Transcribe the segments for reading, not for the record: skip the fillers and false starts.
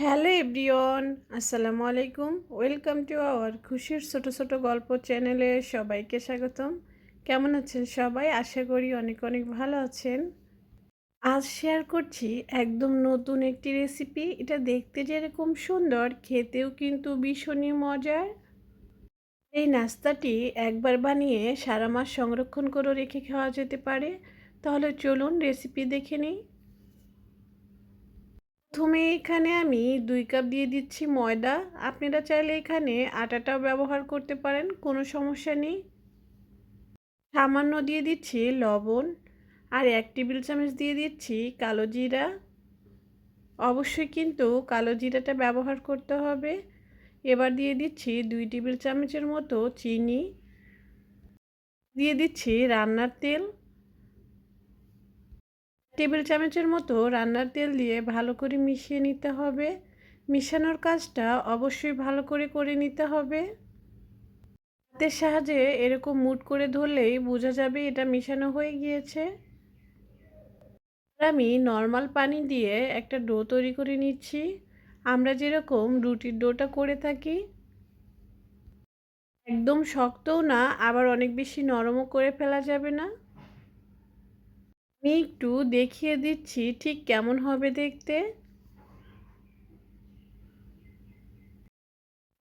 Hello everyone, আসসালামু আলাইকুম। Welcome to our খুশির ছোট ছোট গল্প চ্যানেলে সবাইকে স্বাগতম। কেমন আছেন সবাই? আশা করি অনেক অনেক ভালো আছেন। আজ শেয়ার করছি একদম নতুন একটি রেসিপি। এটা দেখতে যেরকম সুন্দর, খেতেও কিন্তু ভীষণই মজার। এই নাস্তাটি একবার বানিয়ে সারা মাস সংরক্ষণ করে রেখে খাওয়া যেতে পারে। তাহলে চলুন রেসিপি দেখে নিই। প্রথমে এখানে আমি 2 কাপ দিয়ে দিচ্ছি ময়দা। আপনারা চাইলে এখানে আটাটাও ব্যবহার করতে পারেন, কোনো সমস্যা নেই। সামান্য দিয়ে দিচ্ছি লবণ আর 1 টেবিল চামচ দিয়ে দিচ্ছি কালো জিরা। অবশ্যই কিন্তু কালো জিরাটা ব্যবহার করতে হবে। এবার দিয়ে দিচ্ছি 2 টেবিল চামচের মতো চিনি। দিয়ে দিচ্ছি রান্নার তেল। টেবিল চামচের মতো রান্নার তেল দিয়ে ভালো করে মিশিয়ে নিতে হবে। মিশানোর কাজটা অবশ্যই ভালো করে করে নিতে হবে। হাতের সাহায্যে এরকম মুঠ করে ধরলেই বোঝা যাবে এটা মেশানো হয়ে গিয়েছে। আমি নর্মাল পানি দিয়ে একটা ডো তৈরি করে নিচ্ছি। আমরা যেরকম রুটির ডোটা করে থাকি, একদম শক্তও না, আবার অনেক বেশি নরমও করে ফেলা যাবে না। আমি একটু দেখিয়ে দিচ্ছি ঠিক কেমন হবে দেখতে।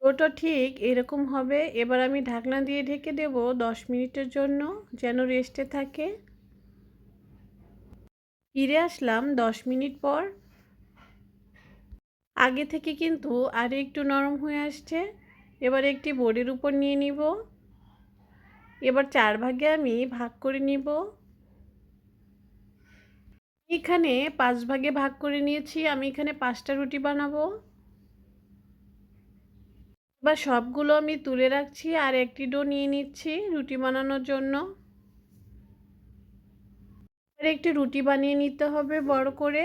ডোটা ঠিক এরকম হবে। এবার আমি ঢাকনা দিয়ে ঢেকে দেব 10 মিনিটের জন্য, যেন রেস্টে থাকে। ফিরে আসলাম 10 মিনিট পর। আগে থেকে কিন্তু আরও একটু নরম হয়ে আসছে। এবার একটি বোর্ডের উপর নিয়ে নিব। এবার 4 ভাগে আমি ভাগ করে নিব। এখানে 5 ভাগে ভাগ করে নিয়েছি। আমি এখানে 5টা রুটি বানাবো। এবার সবগুলো আমি তুলে রাখছি আর একটি ডো নিয়ে নিচ্ছি রুটি বানানোর জন্য। আর একটি রুটি বানিয়ে নিতে হবে বড় করে।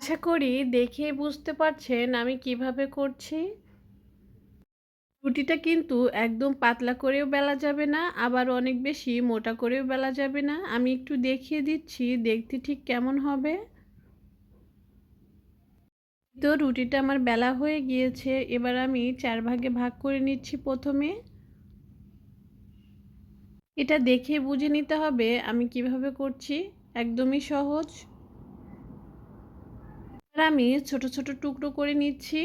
আশা করি দেখে বুঝতে পারছেন আমি কিভাবে করছি। রুটিটা কিন্তু একদম পাতলা করেও বেলা যাবে না, আবার অনেক বেশি মোটা করেও বেলা যাবে না। আমি একটু দেখিয়ে দিচ্ছি দেখতে ঠিক কেমন হবে। তো রুটিটা আমার বেলা হয়ে গিয়েছে। এবার আমি 4 ভাগে ভাগ করে নিচ্ছি প্রথমে। এটা দেখে বুঝে নিতে হবে আমি কিভাবে করছি। একদমই সহজ। আর আমি ছোট ছোট টুকরো করে নিচ্ছি।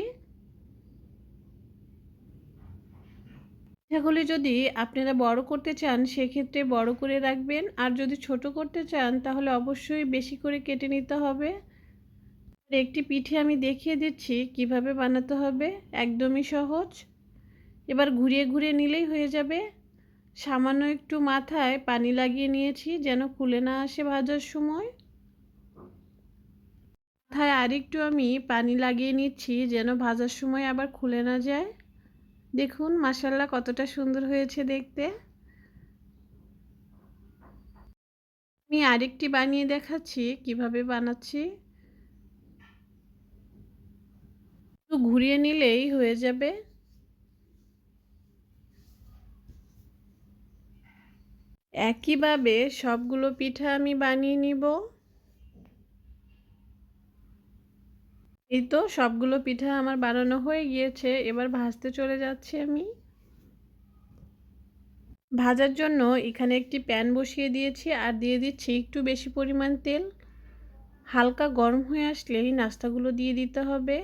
সেগুলি যদি আপনারা বড় করতে চান সেক্ষেত্রে বড় করে রাখবেন, আর যদি ছোট করতে চান তাহলে অবশ্যই বেশি করে কেটে নিতে হবে। একটি পিঠে আমি দেখিয়ে দিচ্ছি কিভাবে বানাতে হবে, একদমই সহজ। এবার ঘুরিয়ে ঘুরিয়ে নিলেই হয়ে যাবে। সামান্য একটু মাথায় পানি লাগিয়ে নিয়েছি যেন খুলে না আসে ভাজার সময়। মাথায় আরেকটু আমি পানি লাগিয়ে নিচ্ছি যেন ভাজার সময় আবার খুলে না যায়। দেখুন মাশাআল্লাহ কতটা সুন্দর হয়েছে দেখতে। আমি আরেকটি বানিয়ে দেখাচ্ছি কিভাবে বানাচ্ছি। একটু ঘুরিয়ে নিলেই হয়ে যাবে। একইভাবে সবগুলো পিঠা আমি বানিয়ে নিব। এই তো সবগুলো পিঠা আমার বানানো হয়ে গিয়েছে। এবার ভাজতে চলে যাচ্ছি আমি। ভাজার জন্য এখানে একটি প্যান বসিয়ে দিয়েছি আর দিয়ে দিচ্ছি একটু বেশি পরিমাণ তেল। হালকা গরম হয়ে আসলেই নাস্তাগুলো দিয়ে দিতে হবে।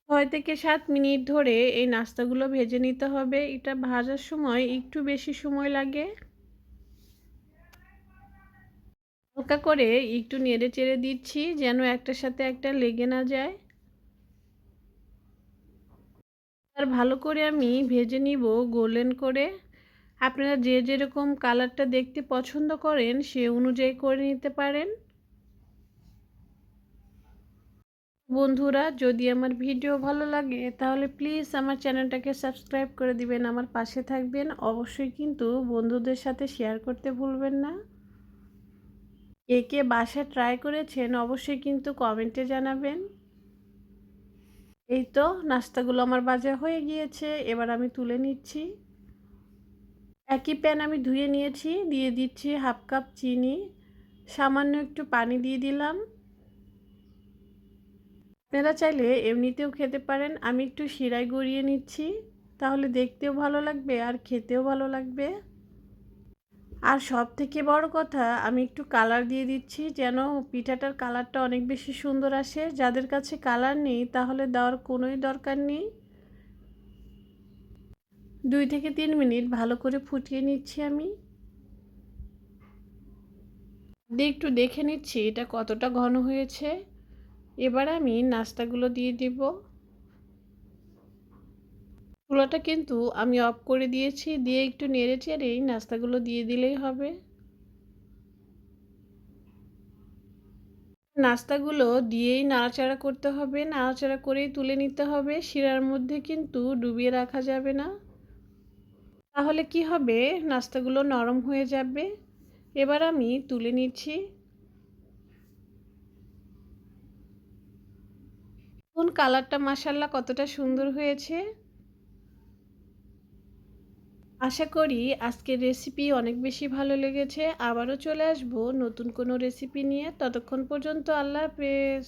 6 থেকে 7 মিনিট ধরে এই নাস্তাগুলো ভেজে নিতে হবে। এটা ভাজার সময় একটু বেশি সময় লাগে। হালকা করে একটু নেড়ে চেড়ে দিচ্ছি যেন একটার সাথে একটা লেগে না যায়। আর ভালো করে আমি ভেজে নিব গোল্ডেন করে। আপনারা যে যেরকম কালারটা দেখতে পছন্দ করেন সে অনুযায়ী করে নিতে পারেন। বন্ধুরা, যদি আমার ভিডিও ভালো লাগে তাহলে প্লিজ আমার চ্যানেলটাকে সাবস্ক্রাইব করে দিবেন, আমার পাশে থাকবেন। অবশ্যই কিন্তু বন্ধুদের সাথে শেয়ার করতে ভুলবেন না। কে কে বাসায় ট্রাই করেছেন অবশ্যই কিন্তু কমেন্টে জানাবেন। এই তো নাস্তাগুলো আমার ভাজা হয়ে গিয়েছে। এবার আমি তুলে নিচ্ছি। একই প্যান আমি ধুয়ে নিয়েছি, দিয়ে দিচ্ছি হাফ কাপ চিনি। সামান্য একটু পানি দিয়ে দিলাম। আপনারা চাইলে এমনিতেও খেতে পারেন। আমি একটু শিরায় গড়িয়ে নিচ্ছি, তাহলে দেখতেও ভালো লাগবে আর খেতেও ভালো লাগবে। আর সব থেকে বড় কথা, আমি একটু কালার দিয়ে দিচ্ছি যেন পিঠাটার কালারটা অনেক বেশি সুন্দর আসে। যাদের কাছে কালার নেই তাহলে দেওয়ার কোনোই দরকার নেই। 2 থেকে 3 মিনিট ভালো করে ফুটিয়ে নিচ্ছি আমি। একটু দেখে নিচ্ছি এটা কতটা ঘন হয়েছে। এবার আমি নাস্তাগুলো দিয়ে দিব। চুলাটা কিন্তু আমি অফ করে দিয়েছি, দিয়ে একটু নেড়ে চেড়েই নাস্তাগুলো দিয়ে দিলেই হবে। নাস্তাগুলো দিয়েই নাড়াচাড়া করতে হবে, নাড়াচাড়া করেই তুলে নিতে হবে। শিরার মধ্যে কিন্তু ডুবিয়ে রাখা যাবে না, তাহলে কি হবে, নাস্তাগুলো নরম হয়ে যাবে। এবার আমি তুলে নিচ্ছি। কোন কালারটা মাশাআল্লাহ কতটা সুন্দর হয়েছে। আশা করি আজকের রেসিপি অনেক বেশি ভালো লেগেছে। আবারও চলে আসবো নতুন কোনো রেসিপি নিয়ে। ততক্ষণ পর্যন্ত আল্লাহ হাফেজ।